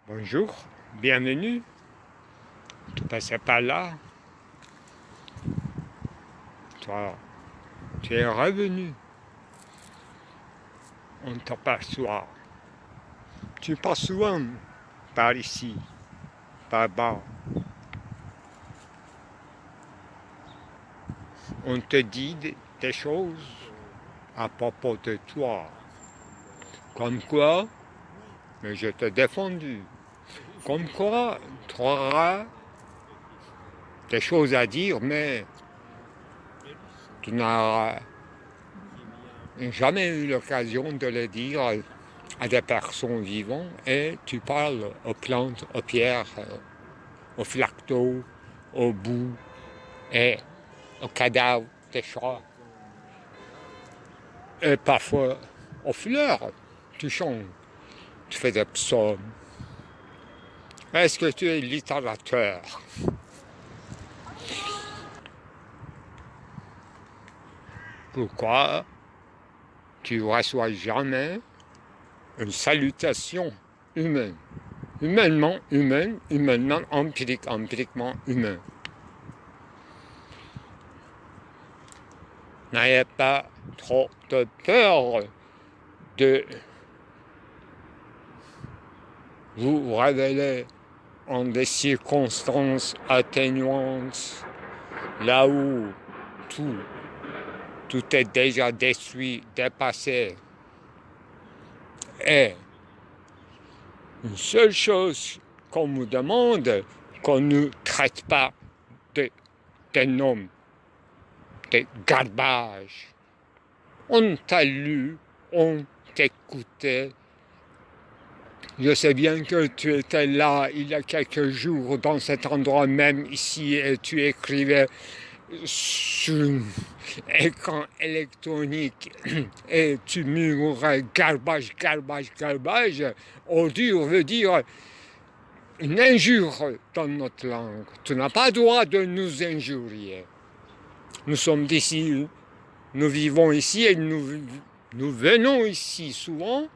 Bonjour, bienvenue. Tu passais par là. Toi, tu es revenu. On t'aperçoit. Tu passes souvent par ici, par bas. On te dit des choses à propos de toi. Comme quoi, mais je t'ai défendu. Comme quoi, tu auras des choses à dire, mais tu n'auras jamais eu l'occasion de le dire à des personnes vivantes et tu parles aux plantes, aux pierres, aux flactos, aux boues et aux cadavres des chats et parfois aux fleurs. Tu chantes, tu fais des psaumes. Est-ce que tu es littérateur? Pourquoi tu ne reçois jamais une salutation humaine? Humainement humaine, humainement empirique, empiriquement humain. N'ayez pas trop de peur de vous révéler en des circonstances atténuantes, là où tout est déjà détruit, dépassé. Et une seule chose qu'on nous demande, qu'on ne nous traite pas des noms, des garbages. On t'a lu, on t'écoutait. Je sais bien que tu étais là il y a quelques jours dans cet endroit même ici et tu écrivais sur écran électronique et tu murmurais garbage, garbage, garbage. Ordure veut dire une injure dans notre langue. Tu n'as pas le droit de nous injurier. Nous sommes d'ici, nous vivons ici et nous venons ici souvent,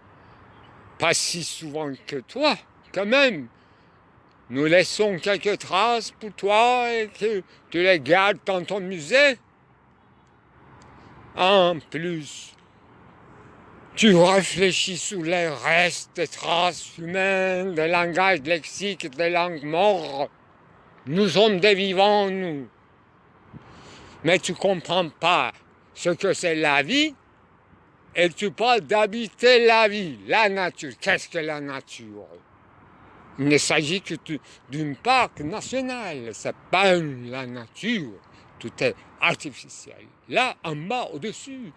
pas si souvent que toi, quand même. Nous laissons quelques traces pour toi et que tu les gardes dans ton musée. En plus, tu réfléchis sur les restes des traces humaines, des langages lexiques, des langues mortes. Nous sommes des vivants, nous. Mais tu ne comprends pas ce que c'est la vie et tu parles d'habiter la vie, la nature. Qu'est-ce que la nature? Il ne s'agit que d'une parc national, c'est pas la nature, tout est artificiel. Là, en bas, au-dessus,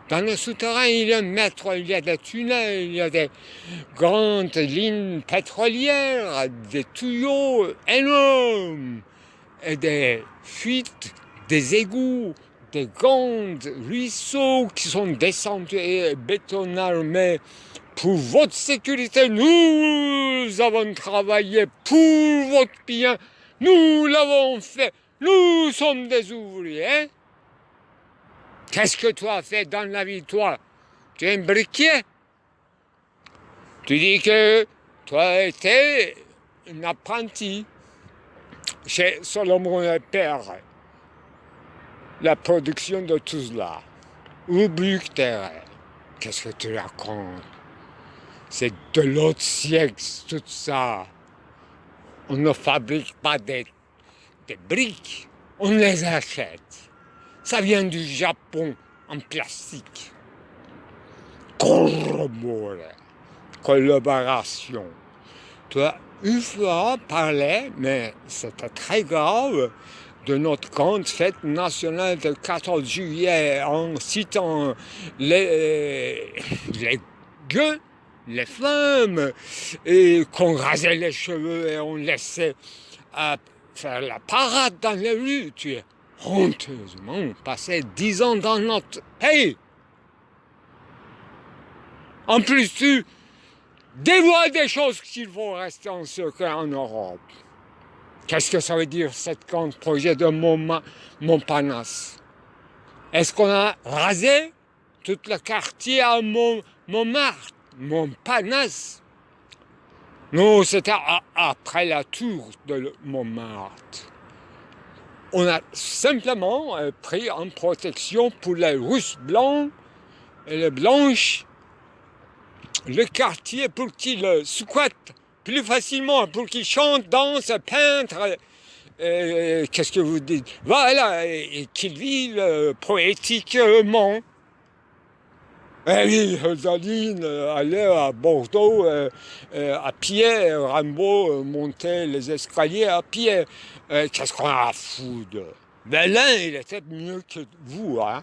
dans le souterrain, il y a un métro, il y a des tunnels, il y a des grandes lignes pétrolières, des tuyaux énormes, et des fuites, des égouts, des grands ruisseaux qui sont descendus et bétonarmés. Pour votre sécurité, nous avons travaillé pour votre bien, nous l'avons fait, nous sommes des ouvriers. Qu'est-ce que tu as fait dans la vie, toi? Tu es un briquier? Tu dis que tu as été un apprenti chez Solomon et Père, la production de tout cela. Ou Buchterre. Qu'est-ce que tu racontes? C'est de l'autre siècle, tout ça. On ne fabrique pas des briques, on les achète. Ça vient du Japon en plastique. Collaboration. Tu as une fois parlé, mais c'était très grave, de notre grande fête nationale du 14 juillet en citant les gueux, les femmes, et qu'on rasait les cheveux et on laissait faire la parade dans les rues. Tu es honteusement passé 10 ans dans notre pays. En plus, tu dévoiles des choses qu'il faut rester en secret en Europe. Qu'est-ce que ça veut dire, cette grande projet de Montparnasse? Est-ce qu'on a rasé tout le quartier à Montmartre, Montparnasse? Non, c'était après la tour de Montmartre. On a simplement pris en protection pour les Russes blancs et les blanches le quartier pour qu'ils squattent plus facilement, pour qu'ils chantent, dansent, peintrent. Qu'est-ce que vous dites? Voilà, et qu'ils vivent poétiquement. Eh oui, Rosaline allait à Bordeaux à pied, Rimbaud montait les escaliers à pied. Qu'est-ce qu'on a à foutre? Ben l'un, il était mieux que vous, hein.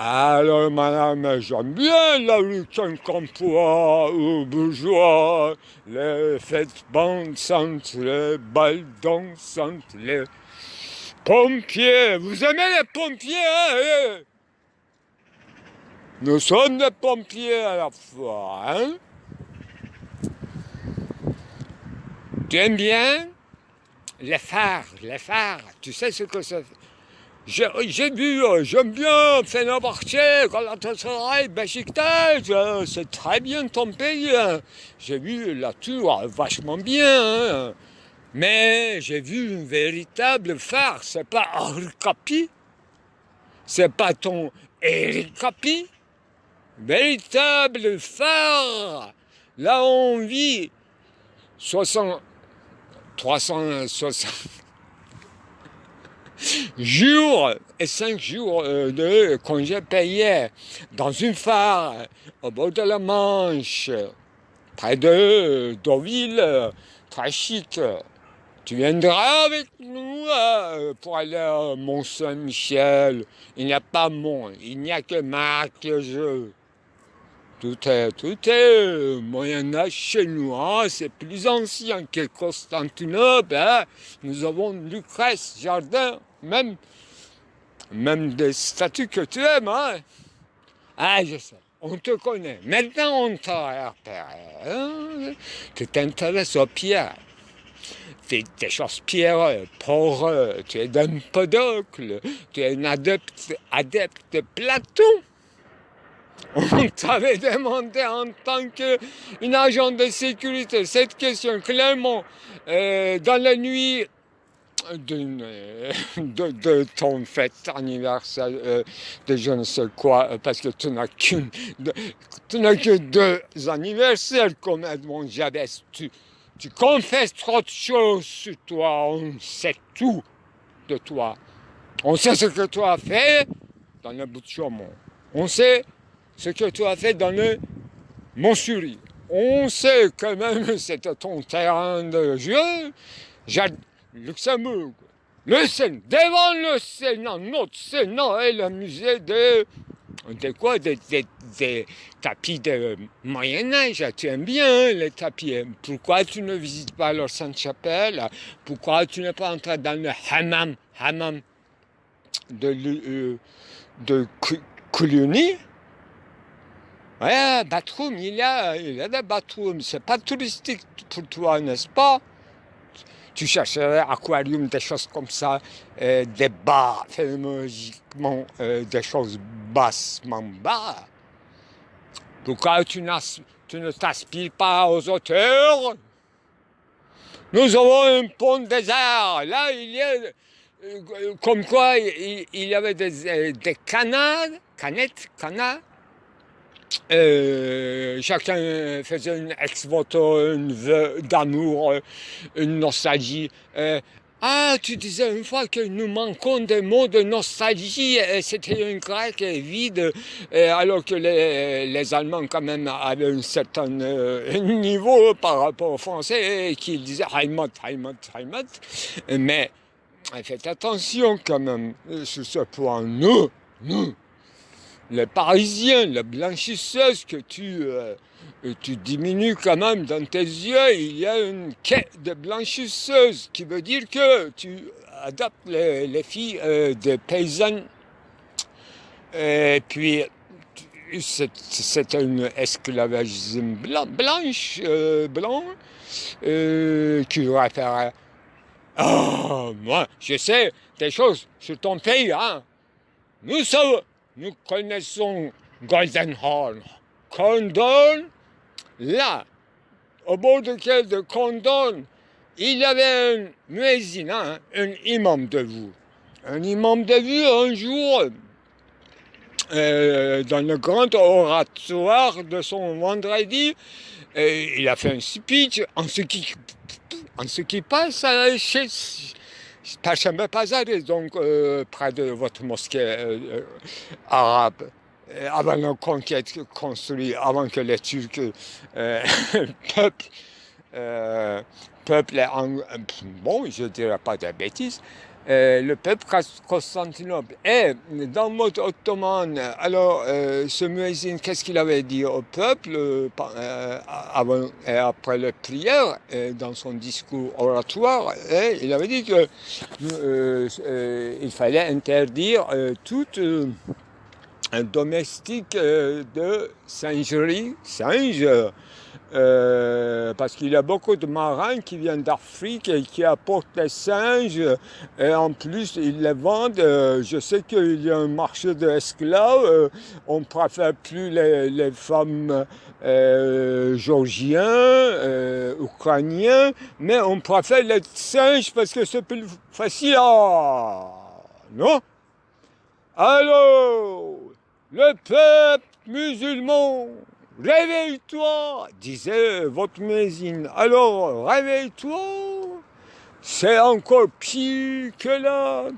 Alors, madame, j'aime bien la lutte en campois aux bourgeois, les fêtes dansantes, les balles dansantes, les pompiers. Vous aimez les pompiers, hein? Nous sommes des pompiers à la fois, hein? Tu aimes bien les phares, tu sais ce que ça fait? J'ai vu, j'aime bien Fenerbahçe, Galatasaray, Beşiktaş, c'est très bien ton pays. Hein. J'ai vu la tour, vachement bien, hein. Mais j'ai vu une véritable phare, c'est pas Henri Capi, c'est pas ton Eric Capi, véritable phare. Là on vit 360 jours et 5 jours de congés payés dans une phare au bord de la Manche, près de Deauville, très chic. Tu viendras avec nous pour aller à Mont-Saint-Michel. Il n'y a pas Mont, il n'y a que Marqueseux. Tout est Moyen-Âge chez nous, hein, c'est plus ancien que Constantinople. Hein. Nous avons Lucrèce, Jardin, même des statues que tu aimes. Hein. Ah, je sais, on te connaît. Maintenant, on t'a repéré. Hein. Tu t'intéresses aux pierres. Des choses pierres, poreux. Tu es d'Empédocle. Tu es un adepte de Platon. On t'avait demandé en tant qu'un agent de sécurité cette question clairement dans la nuit de ton fête anniversaire de je ne sais quoi, parce que tu n'as que 2 anniversaires comme Edmond Jabès. Tu confesses trop de choses sur toi, on sait tout de toi. On sait ce que tu as fait dans le bout de Chaumont. On sait ce que tu as fait dans le Montsouris. On sait quand même c'était ton terrain de jeu. Luxembourg, le Sénat, devant le Sénat, notre Sénat est le musée de quoi? Des tapis de Moyen-Âge. Tu aimes bien les tapis. Pourquoi tu ne visites pas leur Sainte-Chapelle? Pourquoi tu n'es pas entré dans le hammam de Cluny? Ouais, bathroom, il y a des bathrooms. C'est pas touristique pour toi, n'est-ce pas? Tu chercherais aquarium, des choses comme ça, des bas, phénoménologiquement, des choses bassement bas. Pourquoi tu ne t'aspires pas aux hauteurs? Nous avons un pont des arts. Là, il y a, comme quoi, il y avait des canettes, chacun faisait une ex-voto, une vœu d'amour, une nostalgie. Tu disais une fois que nous manquons des mots de nostalgie, c'était une grecque vide, alors que les Allemands quand même avaient un certain niveau par rapport aux Français, qui disaient Heimat. Mais faites attention quand même sur ce point. Nous, les Parisiens, les blanchisseuses que tu diminues quand même dans tes yeux, il y a une quai de blanchisseuse qui veut dire que tu adoptes les filles des paysannes. Et puis, c'est un esclavagisme blanc, qui réfère à... moi, je sais des choses sur ton pays, hein. Nous connaissons Goldenhorn. Condon, là, au bord de Condon, il y avait un muezzin, un imam de vous. Un imam de vous, un jour, dans le grand oratoire de son vendredi, il a fait un speech en ce qui passe chez Perşembe Pazarı, donc près de votre mosquée arabe, avant la conquête construite, avant que les Turcs peuplent, bon, je ne dirais pas de bêtises, le peuple Constantinople. Et dans votre ottomane, alors ce muezzin, qu'est-ce qu'il avait dit au peuple avant et après la prière, dans son discours oratoire, il avait dit que il fallait interdire toute domestique de singerie, singe. Parce qu'il y a beaucoup de marins qui viennent d'Afrique et qui apportent des singes et en plus ils les vendent. Je sais qu'il y a un marché d'esclaves, on préfère plus les femmes géorgiennes, ukrainiens, mais on préfère les singes parce que c'est plus facile. Non? Alors, le peuple musulman, réveille-toi, disait votre muezzin. Alors, réveille-toi, c'est encore pire que là.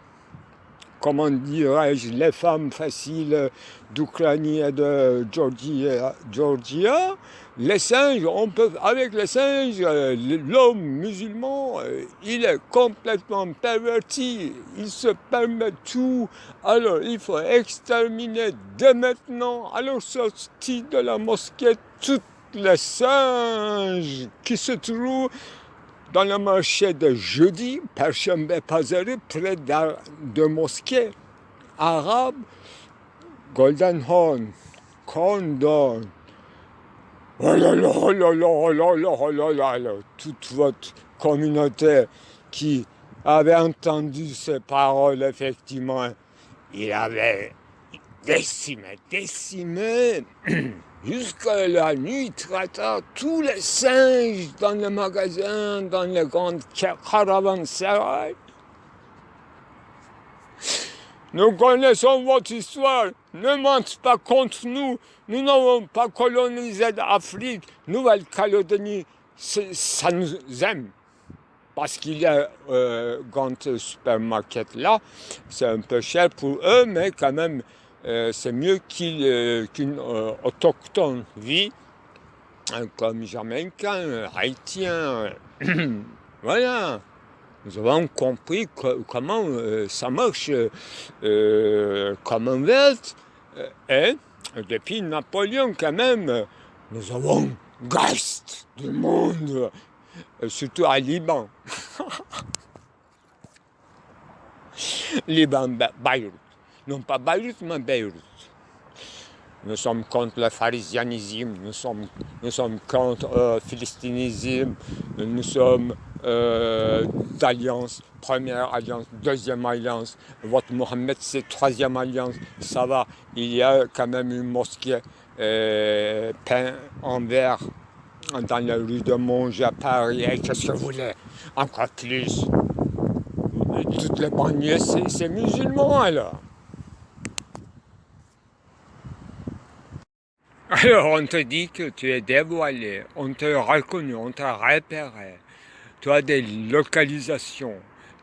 Comment dirais-je, les femmes faciles d'Ukraine et de Georgia, les singes, avec les singes, l'homme musulman, il est complètement perverti, il se permet tout, alors il faut exterminer dès maintenant, alors sortir de la mosquée, toutes les singes qui se trouvent dans le marché de jeudi, Perşembe Pazarı, près de mosquées arabes, Golden Horn, Condon, oh là là, oh là là, oh là là, oh là là, là, toute votre communauté qui avait entendu ces paroles, effectivement, il avait décimé, jusqu'à la nuit, traitant tous les singes dans les magasins, dans les grandes caravansérails. Nous connaissons votre histoire, ne mentez pas contre nous, nous n'avons pas colonisé l'Afrique, Nouvelle-Calédonie, ça nous aime. Parce qu'il y a grand supermarket là, c'est un peu cher pour eux, mais quand même, c'est mieux qu'une autochtone vie, comme Jamaïcain, Haïtien. Voilà. Nous avons compris comment ça marche Commonwealth. Et depuis Napoléon, quand même, nous avons Geist du monde, surtout à Liban. Liban, Beyrouth. Non pas Beyrouth, mais Beyrouth. Nous sommes contre le pharisianisme, nous sommes contre le philistinisme, nous sommes d'alliance, première alliance, deuxième alliance. Votre Mohammed, c'est troisième alliance. Ça va, il y a quand même une mosquée peinte en vert dans la rue de Monge à Paris. Et qu'est-ce que vous voulez? Encore plus. Toutes les banlieues, c'est musulman alors. Alors on te dit que tu es dévoilé, on te reconnu, on t'a repéré, tu as des localisations.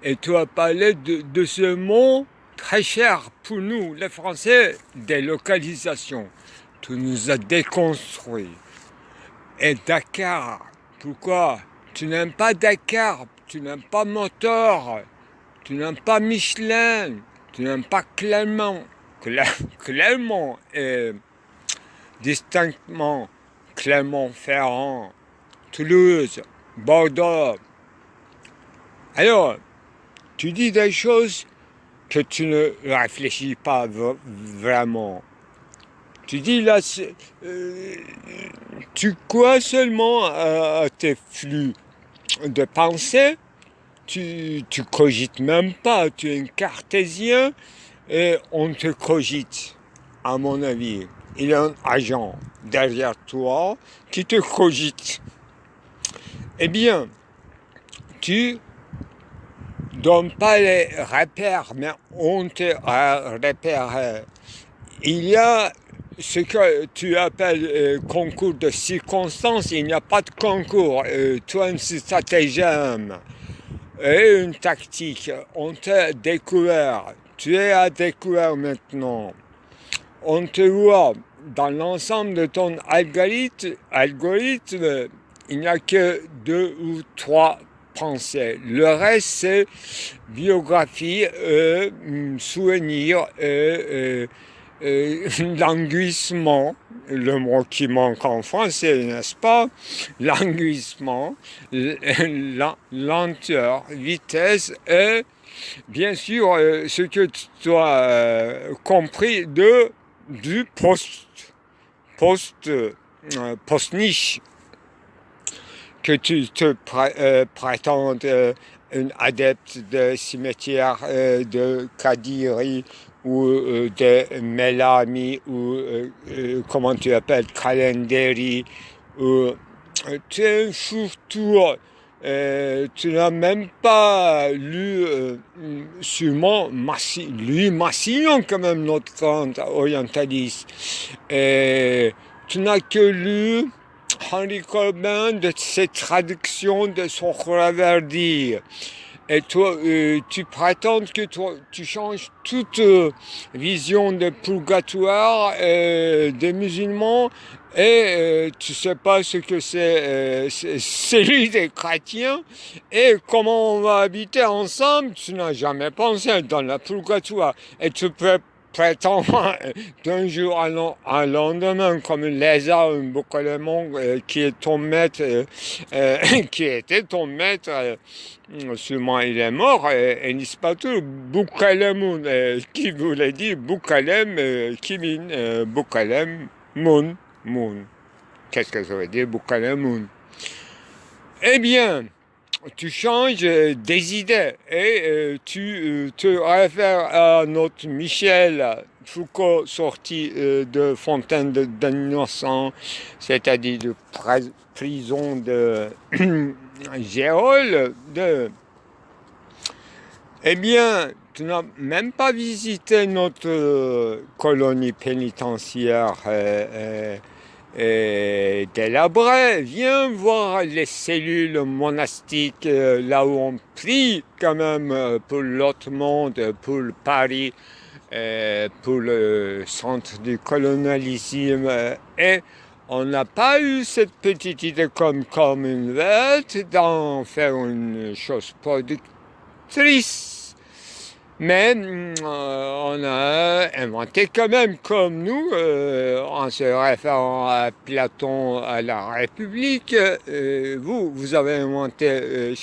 Et tu as parlé de ce mot très cher pour nous, les Français, des localisations. Tu nous as déconstruits. Et Dakar, pourquoi? Tu n'aimes pas Dakar, tu n'aimes pas Motor, tu n'aimes pas Michelin, tu n'aimes pas Clermont. Clermont est distinctement Clermont-Ferrand, Toulouse, Bordeaux. Alors, tu dis des choses que tu ne réfléchis pas vraiment. Tu dis là, tu crois seulement à tes flux de pensée, tu cogites même pas, tu es un cartésien et on te cogite, à mon avis. il y a un agent derrière toi qui te cogite. Eh bien, tu donnes pas les repères, mais on te repère. Il y a ce que tu appelles concours de circonstances, il n'y a pas de concours. Toi, un stratagème et une tactique, on t'a découvert, tu es à découvert maintenant. On te voit dans l'ensemble de ton algorithme, il n'y a que 2 ou 3 pensées. Le reste, c'est biographie, souvenir, languissement, le mot qui manque en français, n'est-ce pas? Languissement, lenteur, vitesse et bien sûr ce que tu as compris du post-niche, que tu te prétendes un adepte de cimetière de Kadiri ou de Melami ou comment tu appelles, Kalenderi, ou tu es un fourre-tout. Tu n'as même pas lu sûrement Louis Massignon, quand même, notre grand orientaliste. Tu n'as que lu Henri Corbin, de ses traductions de Sohrawardi. Et toi, tu prétends que tu changes toute vision de purgatoire des musulmans et tu sais pas ce que c'est celui des chrétiens et comment on va habiter ensemble. Tu n'as jamais pensé dans la purgatoire et tu peux prétendre d'un jour à lendemain comme un lézard, un boucalemon qui est ton maître, qui était ton maître. Sûrement il est mort, et Nispatou Boukalemoun, qui voulait dire Boukalem Kimin, Boukalem Moun. Qu'est-ce que ça veut dire Boukalemoun? Eh bien, tu changes des idées et tu te réfères à notre Michel Foucault sorti de Fontaine d'Innocents, c'est-à-dire de prison de Gérol. Eh bien, tu n'as même pas visité notre colonie pénitentiaire délabrée. Viens voir les cellules monastiques, là où on prie quand même pour l'autre monde, pour Paris, pour le centre du colonialisme. Et on n'a pas eu cette petite idée comme Commonwealth d'en faire une chose productrice. Mais on a inventé quand même, comme nous, en se référant à Platon, à la République, vous avez inventé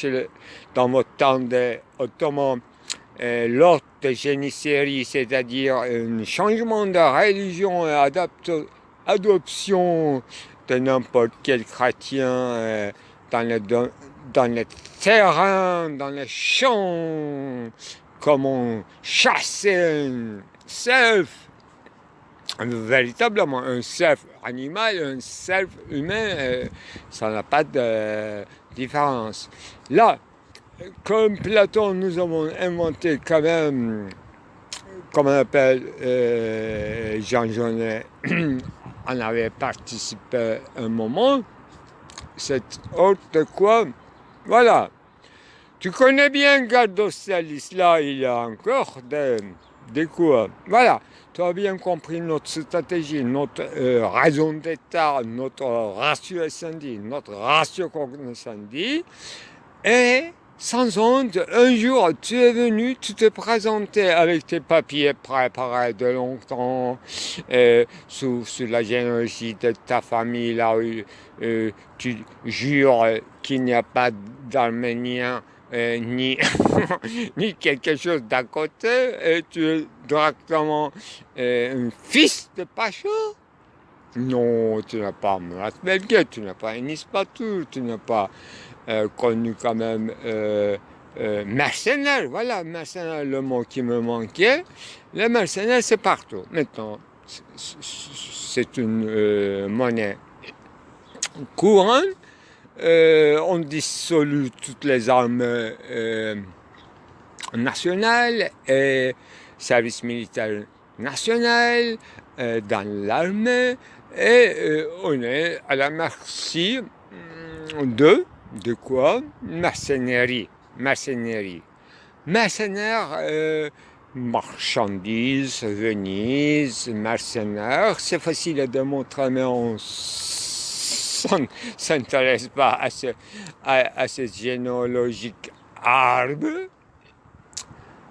dans votre temps des Ottomans l'ordre de génisserie, c'est-à-dire un changement de religion et adoption de n'importe quel chrétien dans les terrains, dans les champs, comme on chassait un cerf, véritablement un cerf animal, un cerf humain, ça n'a pas de différence. Là, comme Platon, nous avons inventé quand même, comme on appelle Jean Genet, on avait participé un moment, cette ordre de quoi, voilà. Tu connais bien Gardostalis, là il y a encore des coups. Voilà, tu as bien compris notre stratégie, notre raison d'État, notre ratio incendie, notre ratio cognoscendi. Et sans honte, un jour tu es venu, tu te présentais avec tes papiers préparés de longtemps, sous la généalogie de ta famille, là où tu jures qu'il n'y a pas d'Arméniens. Ni, ni quelque chose d'à côté, et tu es directement un fils de Pacha. Non, tu n'as pas Murat Belge, tu n'as pas Enispatou, tu n'as pas connu quand même mercenaire. Voilà, mercenaire, le mot qui me manquait. Les mercenaires, c'est partout. Maintenant, c'est une monnaie courante. On dissout toutes les armes nationales et service militaire national dans l'armée et on est à la merci de quoi? Mercennerie. Mercenaires, marchandises, Venise, mercenaires, c'est facile à démontrer, mais on s'intéresse pas à ce généalogique arbre.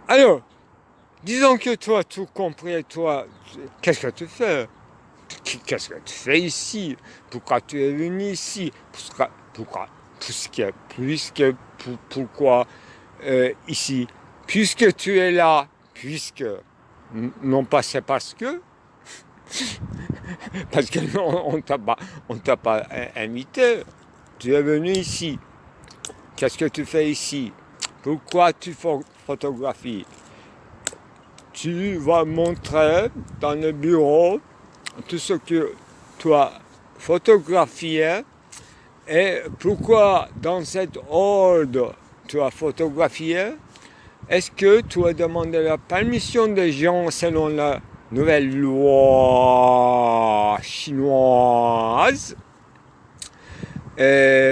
Alors, disons que toi, tout compris, toi, qu'est-ce que tu fais? Qu'est-ce que tu fais ici? Pourquoi tu es venu ici? Pourquoi ici? Puisque tu es là, non pas c'est parce que non, on t'a pas invité. Tu es venu ici. Qu'est-ce que tu fais ici? Pourquoi tu photographies? Tu vas montrer dans le bureau tout ce que tu as photographié et pourquoi dans cet ordre tu as photographié. Est-ce que tu as demandé la permission des gens selon la nouvelle loi chinoise?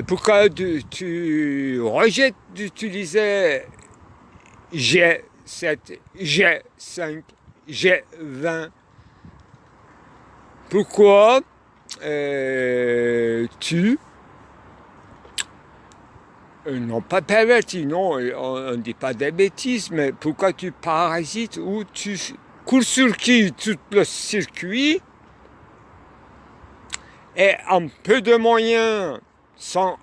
Pourquoi tu rejettes d'utiliser G7, G5, G20? Pourquoi tu non pas perverti, non, on ne dit pas des bêtises, mais pourquoi tu parasites ou tu court-circuites tout le circuit et un peu de moyens sans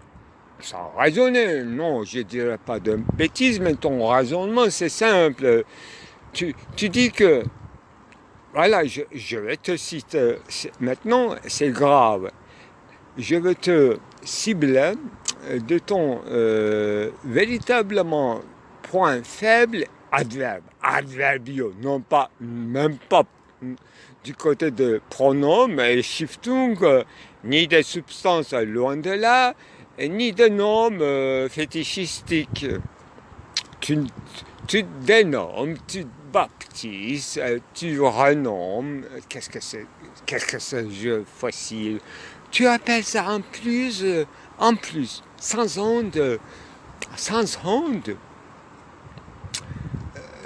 raisonner? Non, je ne dirais pas de bêtises, mais ton raisonnement c'est simple. Tu dis que, voilà, je vais te citer, maintenant c'est grave, je vais te cibler de ton véritablement point faible, adverbio, non pas, même pas du côté de pronoms et Shiftung, ni des substances loin de là, ni de noms fétichistiques. Tu dénommes, tu baptises, tu renommes. Qu'est-ce que c'est jeu facile? Tu appelles ça en plus, sans honte.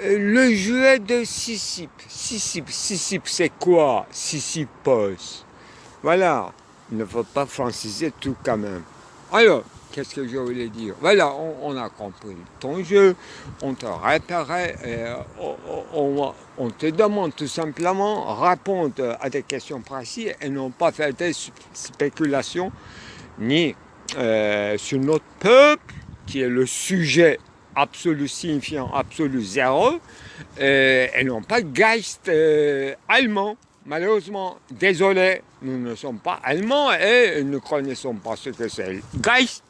Le jouet de Sisyphe. Sisyphe, c'est quoi? Sisyphos. Voilà, il ne faut pas franciser tout quand même. Alors, qu'est-ce que je voulais dire? Voilà, on a compris ton jeu, on te repérait, on te demande tout simplement répondre à des questions précises et non pas faire des spéculations ni sur notre peuple, qui est le sujet absolu, signifiant absolu zéro, et non pas Geist allemand. Malheureusement, désolé, nous ne sommes pas allemands et nous ne connaissons pas ce que c'est le Geist.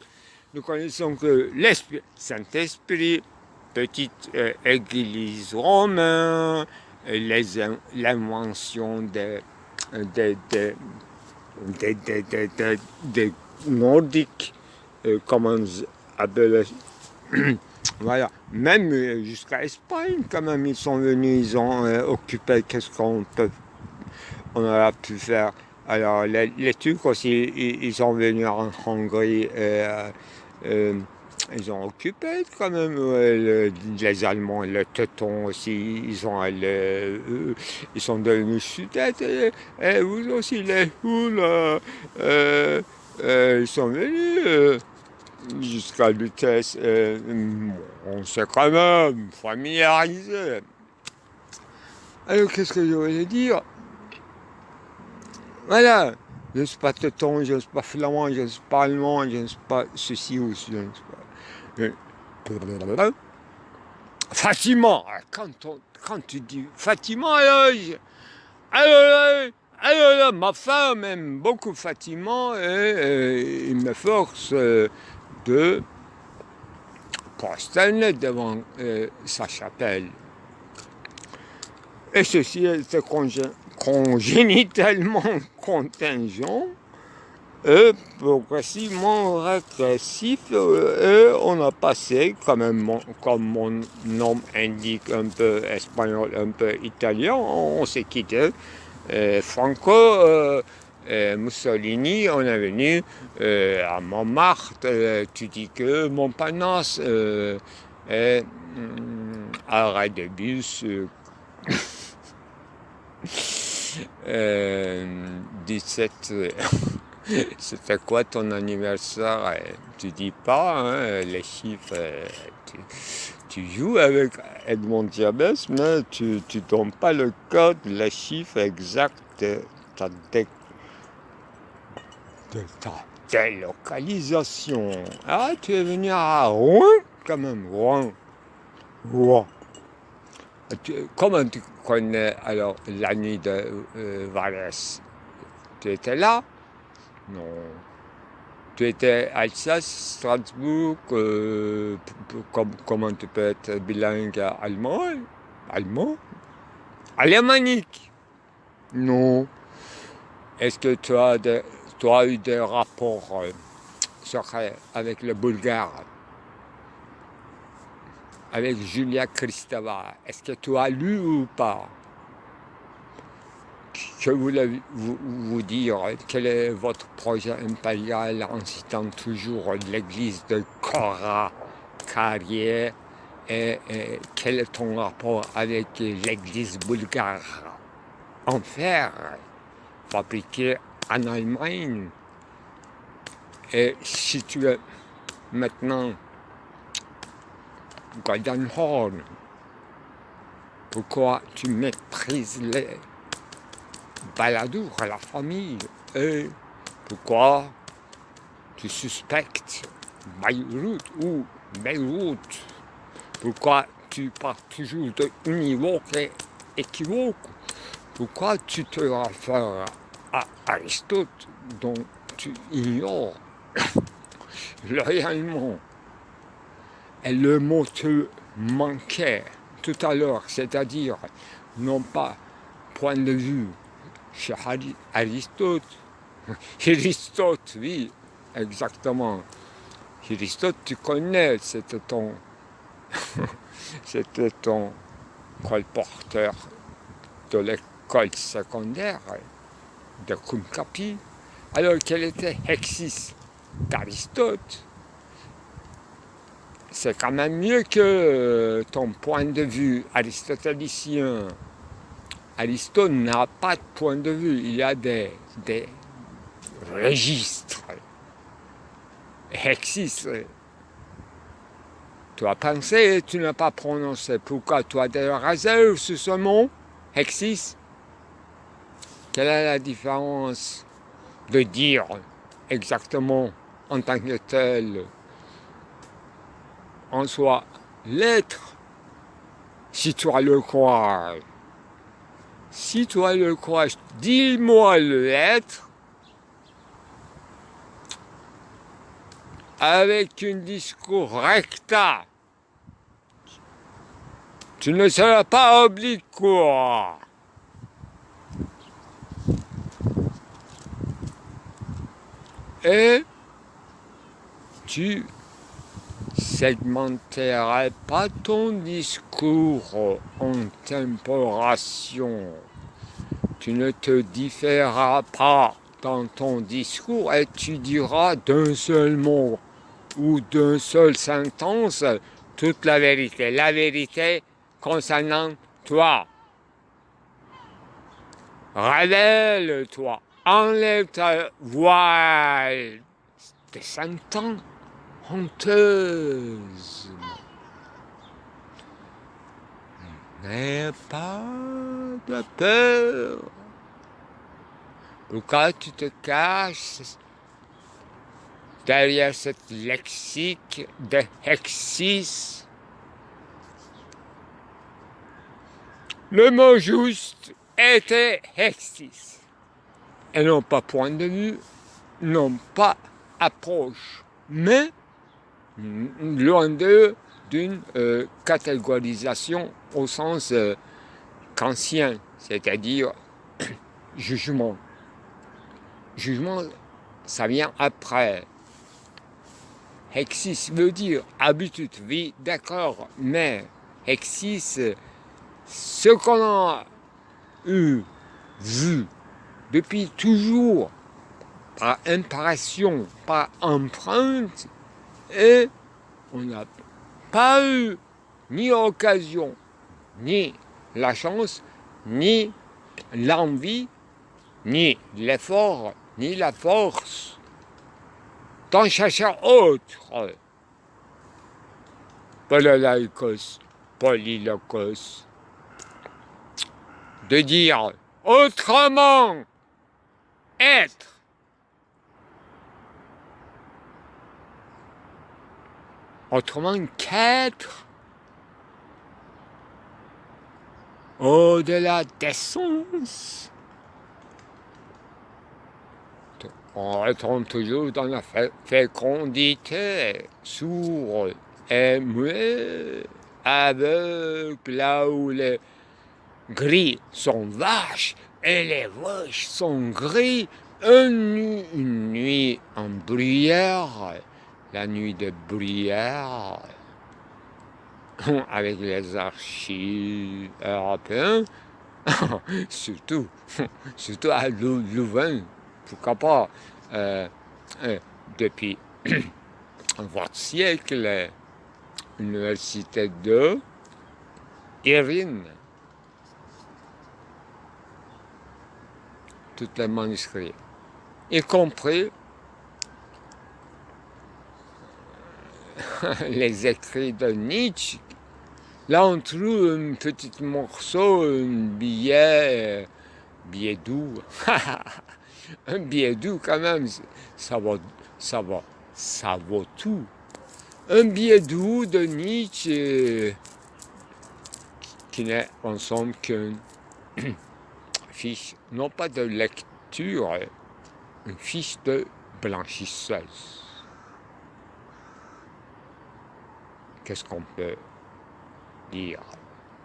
Nous connaissons que l'Esprit, Saint-Esprit, petite église romaine, l'invention des nordiques, comme on appelle, voilà, même jusqu'à Espagne, quand même, ils sont venus, ils ont occupé, qu'est-ce qu'on aurait pu faire. Alors, les Turcs aussi, ils sont venus en Hongrie, ils ont occupé quand même les Allemands, les Teutons aussi, ils sont devenus sudètes, et vous aussi, les Houles, ils sont venus jusqu'à Lutèce, on s'est quand même familiarisé. Alors, qu'est-ce que je voulais dire? Voilà, je ne suis pas teuton, je ne suis pas flamand, je ne suis pas allemand, je ne suis pas ceci ou cela, je ne suis pas... Fatima, quand tu dis Fatima, alors, ma femme aime beaucoup Fatima et il me force de prosterner devant sa chapelle. Et ceci est congénitalement contingent et progressivement régressif, et on a passé, comme mon nom indique, un peu espagnol, un peu italien, on s'est quitté. Franco, Mussolini, on est venu à Montmartre, tu dis que Montparnasse, arrêt de bus, 17. C'était quoi ton anniversaire? Tu dis pas, hein, les chiffres. Tu joues avec Edmond Diabès, mais tu donnes pas le code, les chiffres exacts de ta délocalisation. Ah, tu es venu à Rouen, quand même, Rouen. Rouen. Comment tu connais alors la nuit de Valès? Tu étais là? Non. Tu étais à Alsace, Strasbourg, comment tu peux être bilingue allemand? Allemand? Alémanique? Non. Est-ce que tu as eu des rapports avec le Bulgare? Avec Julia Kristeva? Est-ce que tu as lu ou pas? Je voulais vous dire quel est votre projet impérial en citant toujours l'église de Cora Carrière et quel est ton rapport avec l'église bulgare en fer fabriquée en Allemagne et située maintenant Goldenhorn. Pourquoi tu méprises les Balladour à la famille? Et pourquoi tu suspectes Beyrouth ou Beyrouth? Pourquoi tu parles toujours de univoque et équivoque? Pourquoi tu te réfères à Aristote dont tu ignores réellement? Et le mot te manquait tout à l'heure, c'est-à-dire non pas point de vue chez Aristote. Aristote, oui, exactement. Aristote, tu connais, c'était ton colporteur de l'école secondaire de Kumkapi. Alors, quel était Hexis d'Aristote? C'est quand même mieux que ton point de vue aristotélicien. Aristote n'a pas de point de vue, il y a des registres. Hexis, tu as pensé et tu n'as pas prononcé. Pourquoi tu as des réserves sur ce mot, Hexis? Quelle est la différence de dire exactement en tant que tel, en soi, l'être, si tu as le courage? Si tu as le courage, dis-moi l'être avec un discours recta. Tu ne seras pas obliquoire. Et tu segmenteras pas ton discours en temporation. Tu ne te différeras pas dans ton discours et tu diras d'un seul mot ou d'une seule sentence toute la vérité concernant toi. Révèle-toi, enlève ta voile de 100 ans honteuse. N'aie pas de peur. Pourquoi tu te caches derrière cette lexique de Hexis? Le mot juste était Hexis. Et non pas point de vue, non pas approche, mais loin d'eux d'une catégorisation au sens kantien, c'est-à-dire jugement. Jugement, ça vient après. Hexis veut dire habitude, oui, d'accord, mais hexis, ce qu'on a vu depuis toujours, par impression, par empreinte, et on n'a pas eu ni l'occasion, ni la chance, ni l'envie, ni l'effort, ni la force d'en chercher autre. Polylocos, de dire autrement, être. Autrement qu'être. Au-delà des sens. On retombe toujours dans la fécondité, sourd et muet, aveugle, là où les gris sont vaches et les vaches sont gris. Une nuit en bruyère, la nuit de bruyère, avec les archives européens, surtout à Louvain, pourquoi pas, depuis votre siècle, l'université de Irvine, tous les manuscrits, y compris les écrits de Nietzsche. Là, on trouve un petit morceau, un billet doux. Un billet doux quand même, ça vaut tout. Un billet doux de Nietzsche qui n'est en somme qu'une fiche, non pas de lecture, une fiche de blanchisseuse. Qu'est-ce qu'on peut dire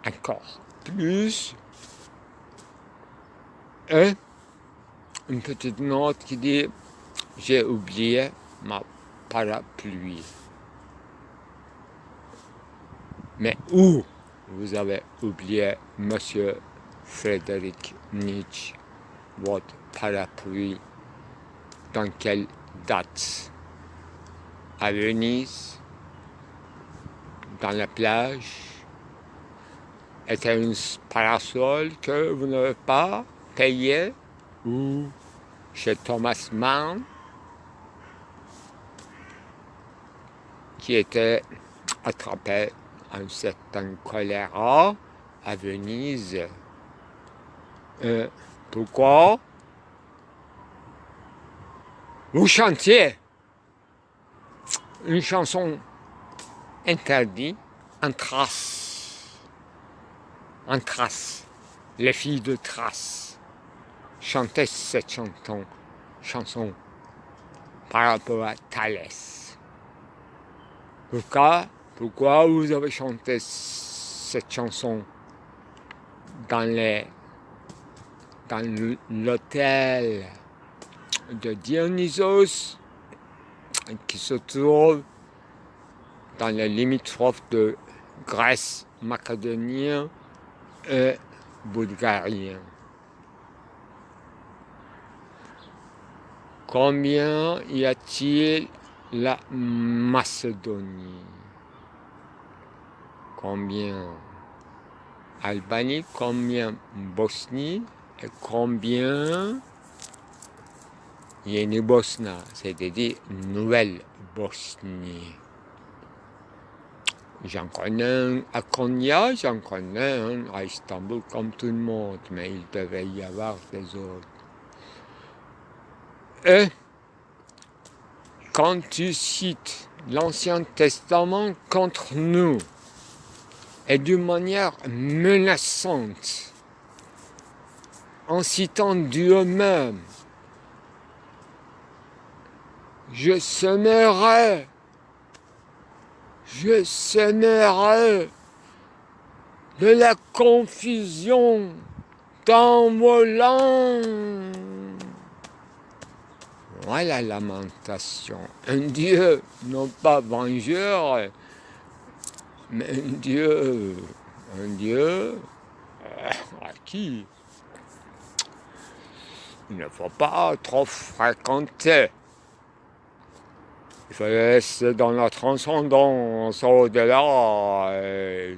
encore plus? Une petite note qui dit « J'ai oublié ma parapluie ». Mais où vous avez oublié, monsieur Frédéric Nietzsche, votre parapluie? Dans quelle date? À Venise? Dans la plage? Était un parasol que vous n'avez pas payé? Ou chez Thomas Mann, qui était attrapé à un certain choléra à Venise. Pourquoi? Vous chantiez une chanson interdite en Thrace, les filles de Thrace chantaient cette chanson par rapport à Thalès. Pourquoi vous avez chanté cette chanson dans l'hôtel de Dionysos qui se trouve dans les limitrophes de Grèce, macédonien et bulgarien? Combien y a-t-il la Macédonie? Combien Albanie? Combien Bosnie? Et combien Yeni Bosna, c'est-à-dire Nouvelle-Bosnie? J'en connais un à Konya, j'en connais un à Istanbul comme tout le monde, mais il devait y avoir des autres. Et quand tu cites l'Ancien Testament contre nous, et d'une manière menaçante, en citant Dieu même, je sèmerai de la confusion en volant. Voilà la lamentation. Un Dieu, non pas vengeur, mais un Dieu à qui il ne faut pas trop fréquenter. Il faut rester dans la transcendance au-delà,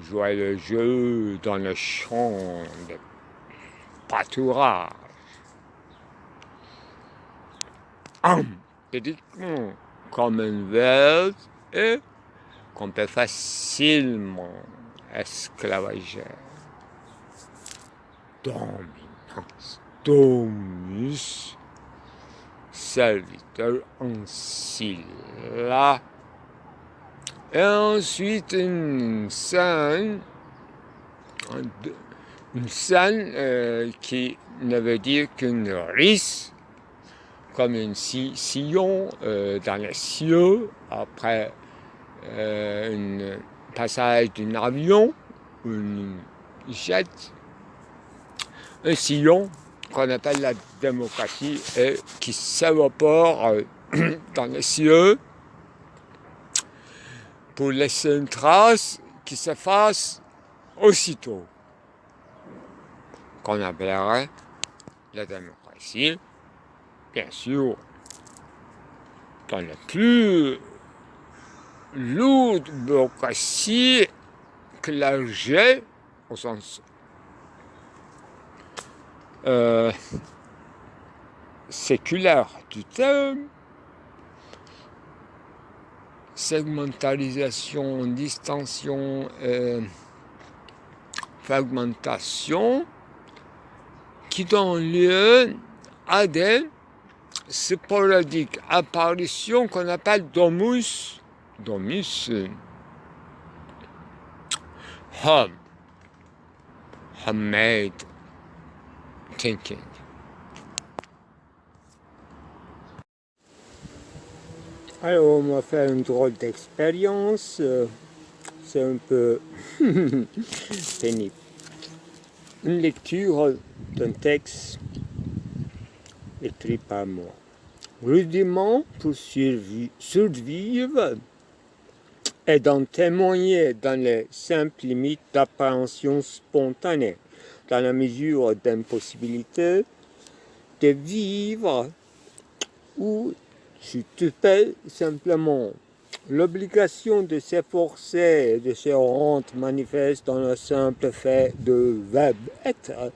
jouer le jeu dans le champ de pâturage. Empiriquement, comme un verbe et qu'on peut facilement esclavager. Dominance, domus, serviteur ancilla. Et ensuite une scène qui ne veut dire qu'une ris, comme un sillon dans les cieux, après un passage d'un avion, une jet, un sillon qu'on appelle la démocratie et qui s'évapore dans les cieux pour laisser une trace qui s'efface aussitôt, qu'on appellerait la démocratie, bien sûr, dans la plus lourde bureaucratie clergée, au sens séculaire du terme, segmentarisation, distension, fragmentation, qui donne lieu à des sporadiques apparitions qu'on appelle domus, homemade thinking. Alors, on va faire une drôle d'expérience. C'est un peu pénible. Une lecture d'un texte écrit par moi. Rudiment pour survivre et d'en témoigner dans les simples limites d'appréhension spontanée, dans la mesure d'impossibilité de vivre ou si tu peux simplement l'obligation de s'efforcer et de se rendre manifeste dans le simple fait de verbe être,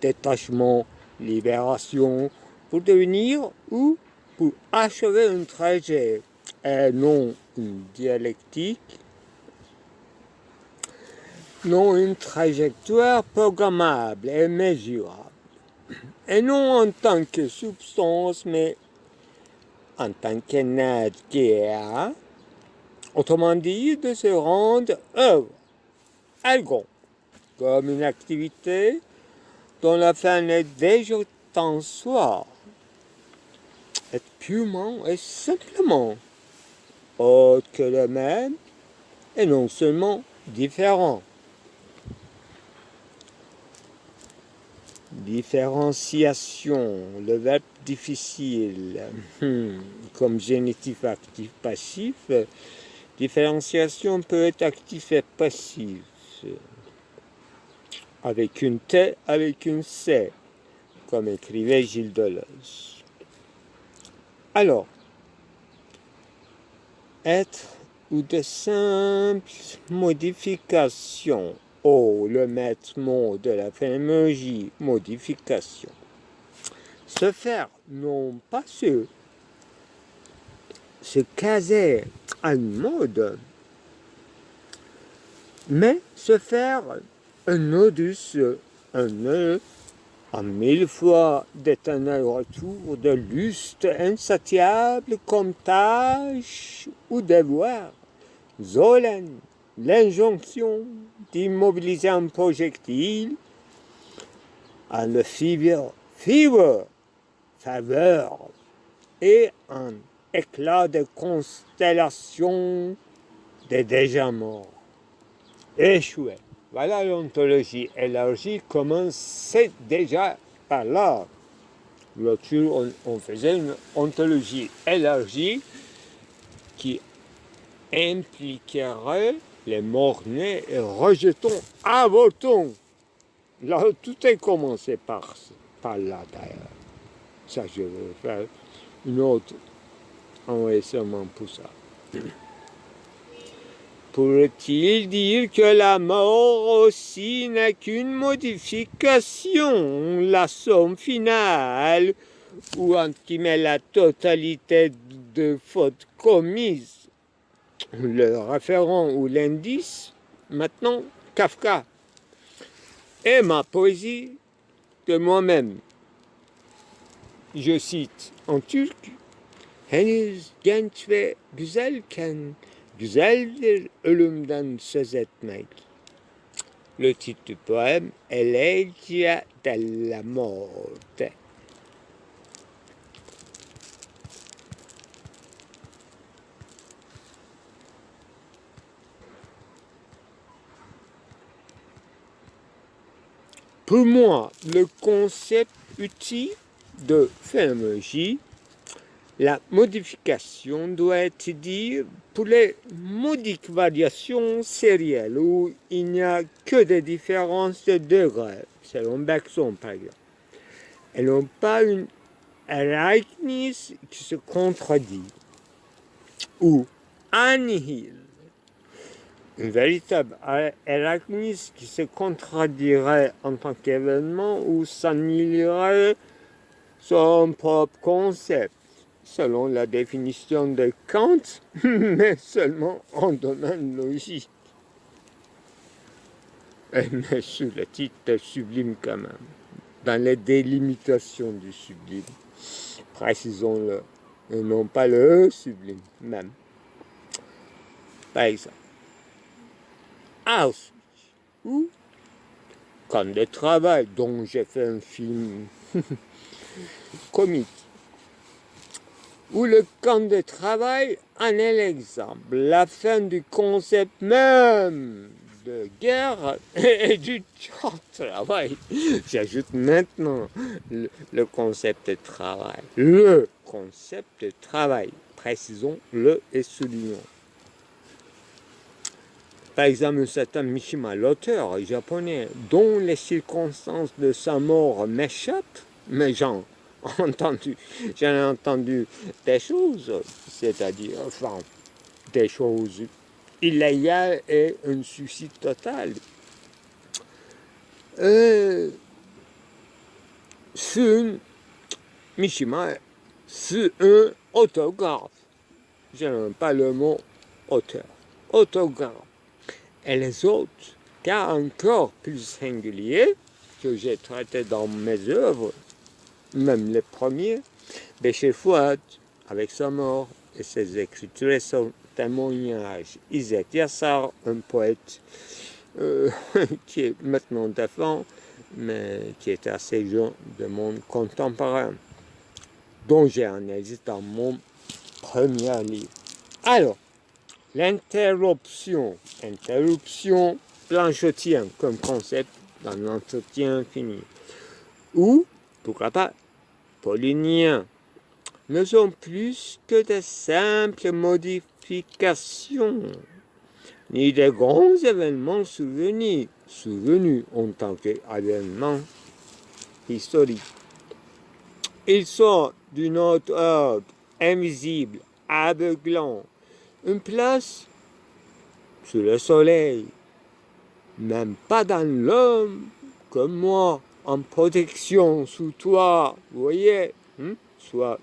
détachement, libération, pour devenir ou pour achever un trajet et non une dialectique, non une trajectoire programmable et mesurable, et non en tant que substance, mais en tant qu'énergie, autrement dit, de se rendre œuvre, ergo, comme une activité dont la fin n'est déjà en soi, est purement et simplement autre que le même, et non seulement différent. Différenciation, le verbe difficile, comme génitif actif passif. Différenciation peut être actif et passif, avec une T, avec une C, comme écrivait Gilles Deleuze. Alors, être ou de simples modifications. Oh, le maître mot de la phénoménologie, modification. Se faire, non pas se caser à une mode, mais se faire un nodus, un nœud, en 1000 fois d'éternel retour de lustre insatiable comme tâche ou devoir, Zolen, l'injonction d'immobiliser un projectile en le faveur et un éclat de constellation des déjà morts, échoués. Voilà, l'ontologie élargie commence déjà par là. L'autre jour, on faisait une ontologie élargie qui impliquerait les morts-nés et rejetons, avortons. Là, tout est commencé par là, d'ailleurs. Ça, je vais faire une autre enregistrement pour ça. Pourrait-il dire que la mort aussi n'est qu'une modification, la somme finale, ou entre guillemets la totalité de fautes commises? Le référent ou l'indice, maintenant, Kafka. Et ma poésie de moi-même. Je cite en turc, henüz genç ve güzelken güzeldir ölümden söz etmek. Le titre du poème, Elegia della morte. Pour moi, le concept utile de phénoménologie, la modification doit être dit pour les modiques variations sérielles où il n'y a que des différences de degrés, selon Bergson par exemple. Elles n'ont pas une arachnis qui se contredit ou annihile. Une véritable arachnis qui se contredirait en tant qu'événement ou s'annihilerait son propre concept, selon la définition de Kant, mais seulement en domaine logique. Mais sous le titre sublime quand même, dans les délimitations du sublime, précisons-le, et non pas le sublime même. Par exemple, Auschwitz, ou Camp de travail, dont j'ai fait un film comique, où le camp de travail en est l'exemple, la fin du concept même de guerre et du travail. J'ajoute maintenant le concept de travail. Le concept de travail, précisons-le et soulignons. Par exemple, un certain Mishima, l'auteur japonais, dont les circonstances de sa mort m'échappent, mais j'en ai entendu des choses, c'est-à-dire, enfin, des choses illégales et un suicide total. Mishima, c'est un autographe. Je n'aime pas le mot auteur. Autographe. Et les autres, cas encore plus singuliers, que j'ai traités dans mes œuvres, même les premiers, Bécher Fouad, avec sa mort et ses écritures et son témoignage. Isaac Yassar, un poète qui est maintenant défunt, mais qui était assez jeune de mon contemporain, dont j'ai analysé dans mon premier livre. Alors, l'interruption blanchotien comme concept dans l'entretien fini, ou, pourquoi pas, paulinien, ne sont plus que de simples modifications, ni de grands événements souvenus en tant qu'événements historiques. Ils sont d'une autre ordre, invisible, aveuglant, une place sous le soleil, même pas dans l'homme, comme moi, en protection sous toi, vous voyez, soit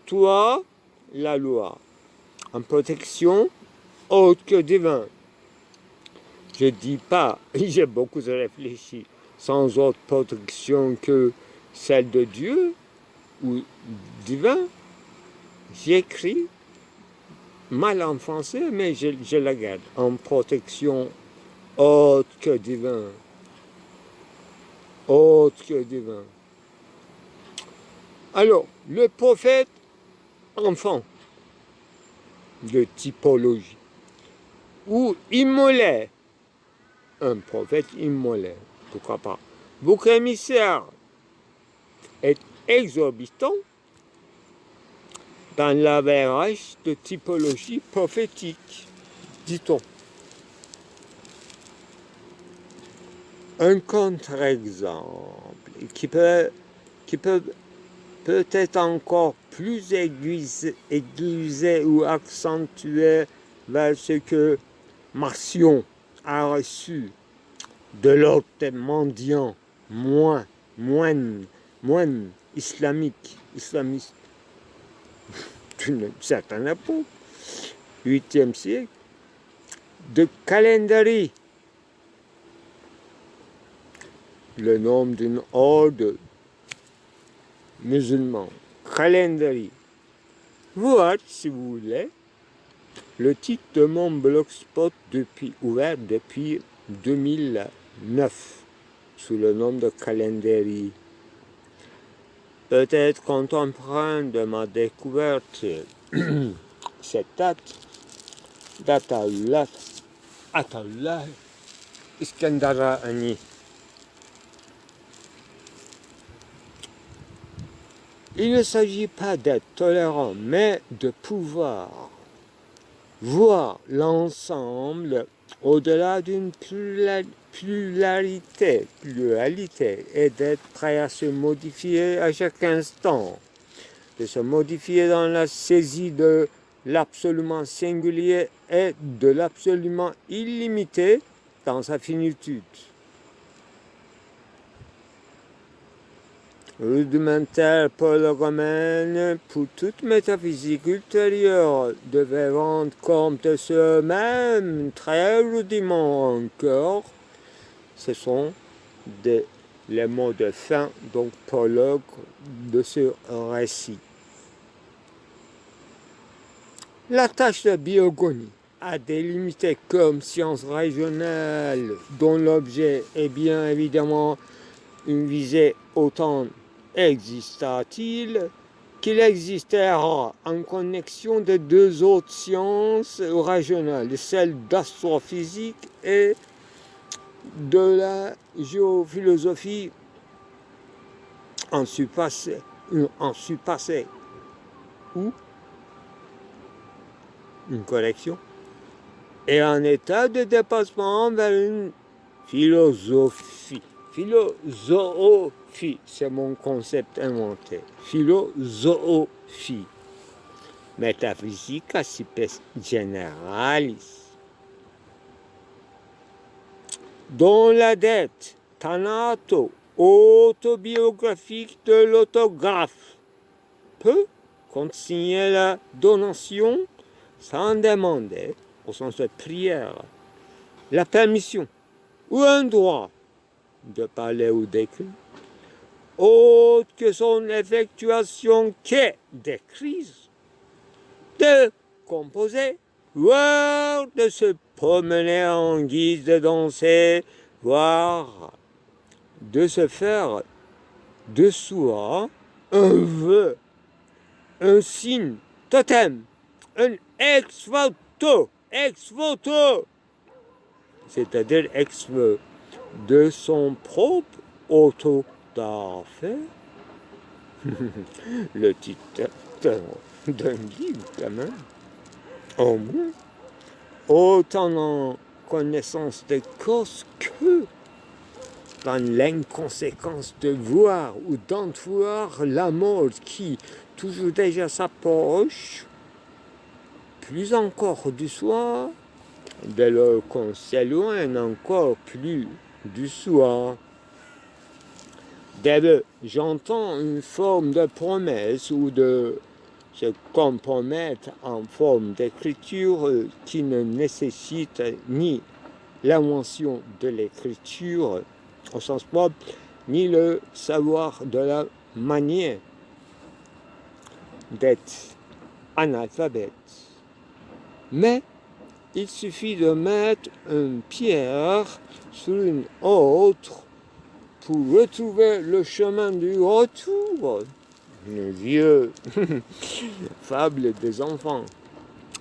toi, la loi, en protection autre que divin. Je dis pas, j'ai beaucoup réfléchi, sans autre protection que celle de Dieu ou divin. J'écris mal en français, mais je la garde, en protection autre que divin. Autre que divin. Alors, le prophète enfant de typologie, ou immolé, un prophète immolé. Pourquoi pas? Bouc émissaire est exorbitant dans l'avérage de typologie prophétique, dit-on. Un contre-exemple qui peut être encore plus aiguisé ou accentué vers ce que Marcion a reçu de l'autre mendiant moine islamiste d'une certaine époque, 8e siècle, de Calendari, le nom d'une horde musulmane, Calendari. Voilà, si vous voulez, le titre de mon blogspot ouvert depuis 2009, sous le nom de Calendari. Peut-être contemporain de ma découverte, cette date Atallah Iskandarani. Il ne s'agit pas d'être tolérant, mais de pouvoir voir l'ensemble au-delà d'une pluralité et d'être prêt à se modifier à chaque instant, de se modifier dans la saisie de l'absolument singulier et de l'absolument illimité dans sa finitude. Rudimentaire prolegomène pour toute métaphysique ultérieure devait rendre compte de ce même très rudiment encore. Ce sont les mots de fin, donc prologue de ce récit. La tâche de biogonie a délimité comme science régionale dont l'objet est bien évidemment une visée autant exista-t-il qu'il existera en connexion de deux autres sciences régionales, celle d'astrophysique et de la géophilosophie en surpassé ou une correction et en état de dépassement vers une philosophie. Philosoophie, c'est mon concept inventé. Philosoophie. Métaphysique aspect generalis. Dont la dette thanato autobiographique de l'autographe peut consigner la donation sans demander, au sens de prière, la permission ou un droit de parler ou d'écrire, autre que son effectuation qu'est d'écrire, de composer, voire de se promener en guise de danser, voire de se faire de soi un vœu, un signe totem, un ex-voto, c'est-à-dire ex-vœu de son propre auto-da-fait. Le titre d'un livre, quand même. Au moins, autant en connaissance de cause que dans l'inconséquence de voir ou d'entrevoir la mort qui toujours déjà s'approche, plus encore du soi, dès lors qu'on s'éloigne encore plus du soi. Dès lors, j'entends une forme de promesse ou de se compromettre en forme d'écriture qui ne nécessite ni l'invention de l'écriture au sens propre, ni le savoir de la manière d'être analphabète. Mais il suffit de mettre une pierre sur une autre pour retrouver le chemin du retour. Une vieille fable des enfants.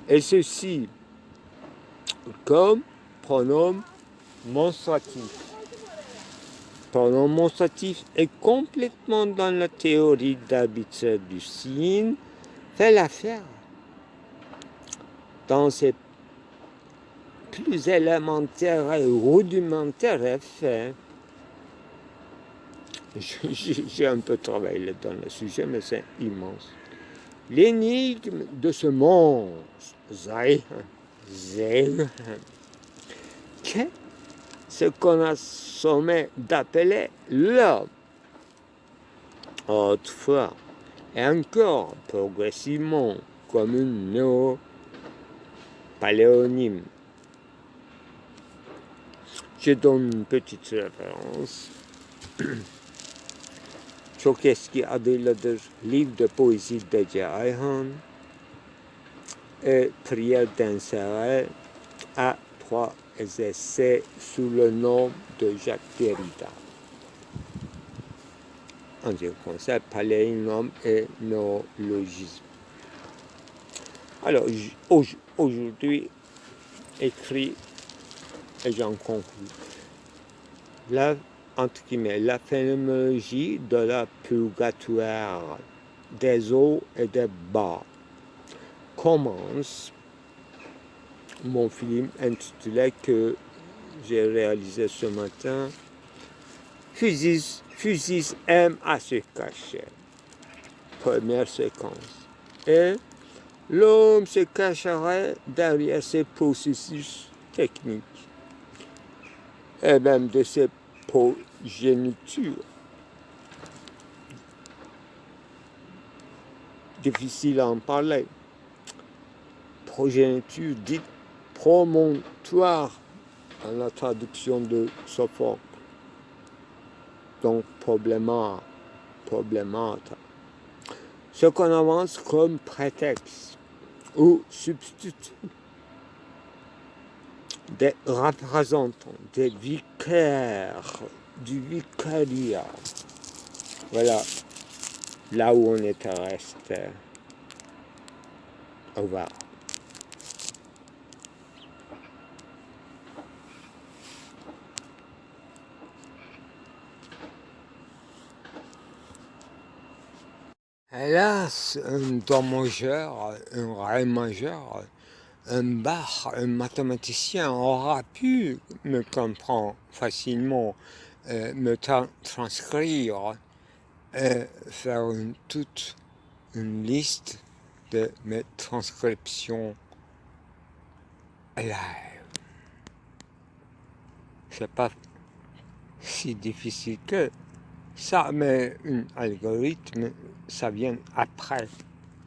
Et ceci comme pronom monstratif. Pronom monstratif est complètement dans la théorie d'arbitraire du signe, fait l'affaire dans ses plus élémentaires et rudimentaires effets. J'ai un peu travaillé dans le sujet, mais c'est immense. L'énigme de ce monstre, Zay, qu'est ce qu'on a sommé d'appeler l'homme. Autrefois, et encore progressivement, comme une néo-paléonyme. Je donne une petite référence. Çokieski adıyladır livre de poésie de Ayhan et prière d'un Sérère à 3 essais sous le nom de Jacques Derrida. En concept paléonome et néologisme. Alors, aujourd'hui, écrit, et j'en conclus, entre guillemets, la phénoménologie de la purgatoire des hauts et des bas commence mon film intitulé que j'ai réalisé ce matin, Fusis aime à se cacher. Première séquence. Et l'homme se cacherait derrière ses processus techniques et même de ses progéniture. Difficile à en parler. Progéniture dite promontoire dans la traduction de Sophocle. Donc problémata. Ce qu'on avance comme prétexte ou substitut des représentants, des vicaires, du vicariat. Voilà, là où on est resté. Au revoir. Hélas, un do majeur, un ré majeur, un Bach, un mathématicien aura pu me comprendre facilement, me transcrire et faire toute une liste de mes transcriptions live. C'est pas si difficile que ça, mais un algorithme, ça vient après,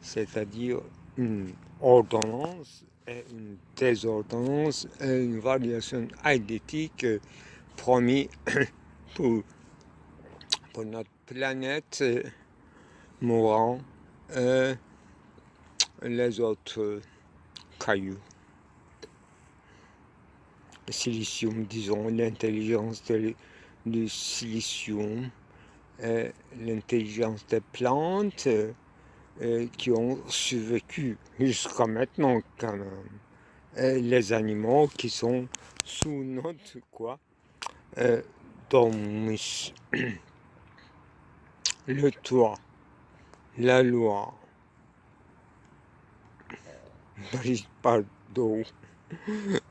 c'est-à-dire une ordonnance et une désordonnance et une variation idétique promis pour notre planète mourant et les autres cailloux. Le silicium, disons, l'intelligence du silicium, et l'intelligence des plantes qui ont survécu jusqu'à maintenant quand même. Et les animaux qui sont sous notre domus. Le toit, la loi, brise pas d'eau,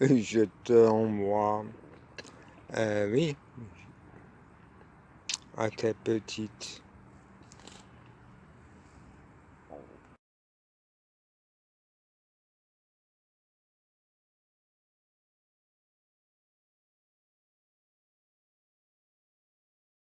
je t'envoie, oui, à tes petites